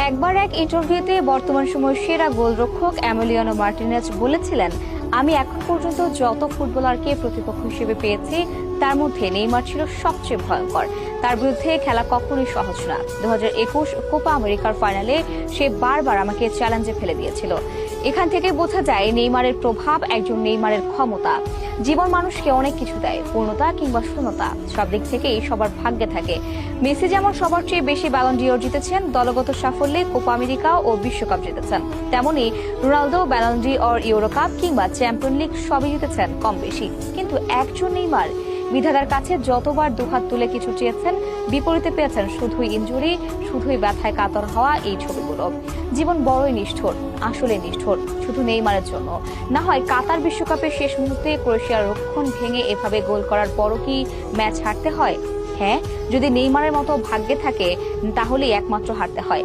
একবার এক ইন্টারভিউতে বর্তমান সময়ের সেরা গোলরক্ষক এমিলিয়ানো মার্টিনেজ বলেছিলেন, আমি এখন পর্যন্ত যত ফুটবলারকে প্রতিপক্ষ হিসেবে পেয়েছি তার মধ্যে নেইমার ছিল সবচেয়ে ভয়ঙ্কর। তার বিরুদ্ধে খেলা কখনোই সহজ না। 2021 কোপা আমেরিকার ফাইনালে সে বারবার আমাকে চ্যালেঞ্জে ফেলে দিয়েছিল। এখান থেকে বোঝা যায় নেইমারের প্রভাব, একজন নেইমারের ক্ষমতা। জীবন মানুষকে অনেক কিছু দেয়, পূর্ণতা কিংবা শূন্যতা, সব দিক থেকেই সবার ভাগ্যে থাকে। মেসি যেমন সবার চেয়ে বেশি ব্যালন ডিওর জিতেছেন, দলগত সাফল্যে কোপা আমেরিকা ও বিশ্বকাপ জিতেছেন, তেমনি Ronaldo Ballon d'Or, euro cup কিংবা চ্যাম্পিয়ন লিগ সবই জিতেছেন কম বেশি। কিন্তু একজন নেইমার বিধাতার কাছে যতবার দুহাত তুলে কিছু চেয়েছেন, বিপরীতে পেয়েছেন শুধুই ইনজুরি, শুধুই ব্যথায় কাতর হওয়া এই ছবিগুলো। জীবন বড়ই নিষ্ঠুর, আসলে নিষ্ঠুর, শুধু নেইমারের জন্য। না হয় কাতার বিশ্বকাপের শেষ মুহূর্তে ক্রোয়েশিয়ার রক্ষণ ভেঙে এভাবে গোল করার পরও কি ম্যাচ হারতে হয়? হ্যাঁ, যদি নেইমারের মতো ভাগ্যে থাকে তাহলেই একমাত্র হারতে হয়।